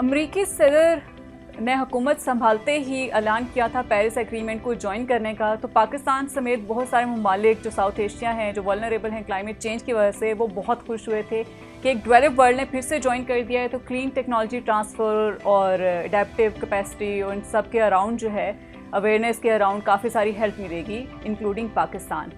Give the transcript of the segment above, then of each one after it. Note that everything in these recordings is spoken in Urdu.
امریکی صدر نے حکومت سنبھالتے ہی اعلان کیا تھا پیرس ایگریمنٹ کو جوائن کرنے کا، تو پاکستان سمیت بہت سارے ممالک جو ساؤتھ ایشیا ہیں، جو ولنریبل ہیں کلائمیٹ چینج کی وجہ سے، وہ بہت خوش ہوئے تھے کہ ایک ڈیولپ ورلڈ نے پھر سے جوائن کر دیا ہے، تو کلین ٹیکنالوجی ٹرانسفر اور اڈیپٹیو کیپیسٹی اور ان سب کے اراؤنڈ جو ہے اویئرنیس کے اراؤنڈ کافی ساری ہیلپ ملے گی انکلوڈنگ پاکستان۔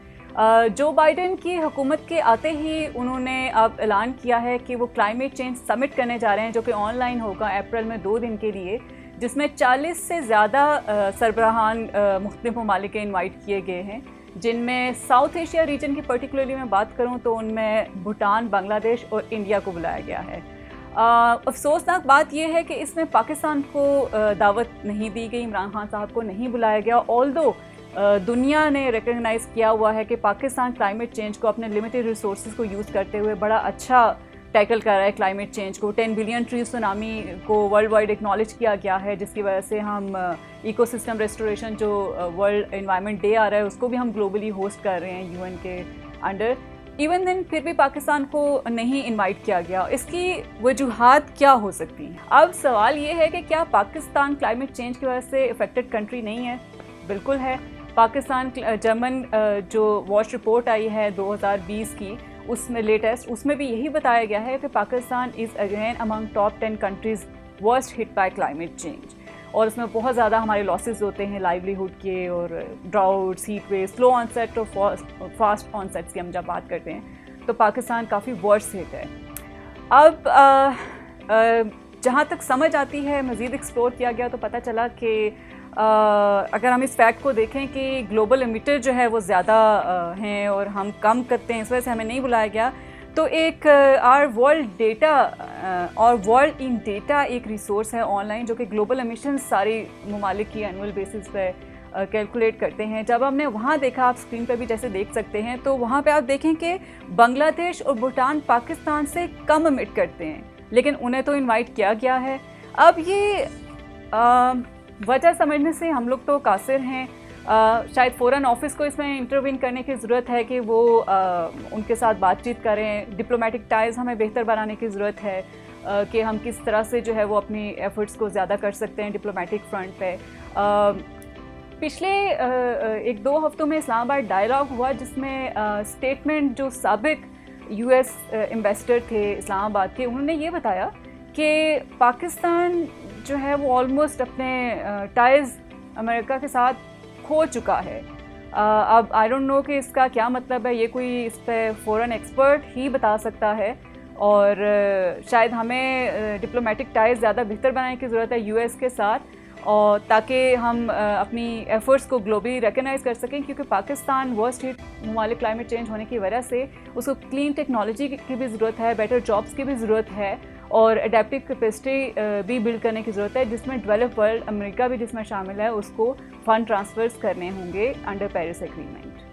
جو بائیڈن کی حکومت کے آتے ہی انہوں نے اب اعلان کیا ہے کہ وہ کلائمیٹ چینج سمٹ کرنے جا رہے ہیں، جو کہ آن لائن ہوگا اپریل میں 2 دن کے لیے، جس میں 40 سے زیادہ سربراہان مختلف ممالک کے انوائٹ کیے گئے ہیں، جن میں ساؤتھ ایشیا ریجن کی پرٹیکولرلی میں بات کروں تو ان میں بھوٹان، بنگلہ دیش اور انڈیا کو بلایا گیا ہے۔ افسوسناک بات یہ ہے کہ اس میں پاکستان کو دعوت نہیں دی گئی، عمران خان صاحب کو نہیں بلایا گیا، آلدو دنیا نے ریکگنائز کیا ہوا ہے کہ پاکستان کلائمیٹ چینج کو اپنے لمیٹڈ ریسورسز کو یوز کرتے ہوئے بڑا اچھا ٹیکل کر رہا ہے کلائمیٹ چینج کو۔ 10 بلین ٹری سونامی کو ورلڈ وائڈ ایکنالج کیا گیا ہے، جس کی وجہ سے ہم ایکو سسٹم ریسٹوریشن جو ورلڈ انوائرمنٹ ڈے آ رہا ہے اس کو بھی ہم گلوبلی ہوسٹ کر رہے ہیں UN کے انڈر۔ ایون دین پھر بھی پاکستان کو نہیں انوائٹ کیا گیا، اس کی وجوہات کیا ہو سکتی ہیں؟ اب سوال یہ ہے کہ کیا پاکستان کلائمیٹ چینج کی وجہ سے افیکٹڈ کنٹری نہیں ہے؟ بالکل ہے۔ پاکستان جرمن جو واچ رپورٹ آئی ہے 2020 کی، اس میں لیٹسٹ، اس میں بھی یہی بتایا گیا ہے کہ Pakistan is again Umang top 10 countries worst hit by climate change, اور اس میں بہت زیادہ ہمارے لاسز ہوتے ہیں لائیولیہڈ کے، اور droughts, heat wave, slow onset اور فاسٹ آن سیٹس کی ہم جب بات کرتے ہیں تو پاکستان کافی ورسٹ ہٹ ہے۔ اب جہاں تک سمجھ آتی ہے، مزید ایکسپلور کیا گیا تو پتہ چلا کہ اگر ہم اس فیکٹ کو دیکھیں کہ گلوبل ایمیٹر جو ہے وہ زیادہ ہیں اور ہم کم کرتے ہیں، اس وجہ سے ہمیں نہیں بلایا گیا، تو ایک ورلڈ ڈیٹا اور ورلڈ ان ڈیٹا ایک ریسورس ہے آن لائن جو کہ گلوبل ایمیشنز ساری ممالک کی اینول بیسس پہ کیلکولیٹ کرتے ہیں۔ جب ہم نے وہاں دیکھا، آپ اسکرین پہ بھی جیسے دیکھ سکتے ہیں، تو وہاں پہ آپ دیکھیں کہ بنگلہ دیش اور بھوٹان پاکستان سے کم ایمٹ کرتے ہیں، لیکن انہیں تو انوائٹ کیا گیا ہے۔ اب یہ وجہ سمجھنے سے ہم لوگ تو قاصر ہیں، شاید فورن آفس کو اس میں انٹروین کرنے کی ضرورت ہے کہ وہ ان کے ساتھ بات چیت کریں، ڈپلومیٹک ٹائز ہمیں بہتر بنانے کی ضرورت ہے کہ ہم کس طرح سے جو ہے وہ اپنی ایفرٹس کو زیادہ کر سکتے ہیں ڈپلومیٹک فرنٹ پہ۔ پچھلے 1-2 ہفتوں میں اسلام آباد ڈائلاگ ہوا، جس میں اسٹیٹمنٹ جو سابق US ایمبیسڈر تھے اسلام آباد کے، انہوں نے یہ بتایا کہ پاکستان جو ہے وہ آلموسٹ اپنے ٹائز امریکہ کے ساتھ کھو چکا ہے۔ اب آئی ڈونٹ نو کہ اس کا کیا مطلب ہے، یہ کوئی اس پہ فورن ایکسپرٹ ہی بتا سکتا ہے، اور شاید ہمیں ڈپلومیٹک ٹائز زیادہ بہتر بنانے کی ضرورت ہے US کے ساتھ، اور تاکہ ہم اپنی ایفرٹس کو گلوبلی ریکگنائز کر سکیں، کیونکہ پاکستان ورسٹ ہٹ ممالک کلائمیٹ چینج ہونے کی وجہ سے اس کو کلین ٹیکنالوجی کی بھی ضرورت ہے، بیٹر جابس کی بھی ضرورت ہے، اور اڈیپٹیو کیپیسٹی بھی بلڈ کرنے کی ضرورت ہے، جس میں ڈیولپ ورلڈ، امریکہ بھی جس میں شامل ہے، اس کو فنڈ ٹرانسفرز کرنے ہوں گے انڈر پیرس ایگریمنٹ۔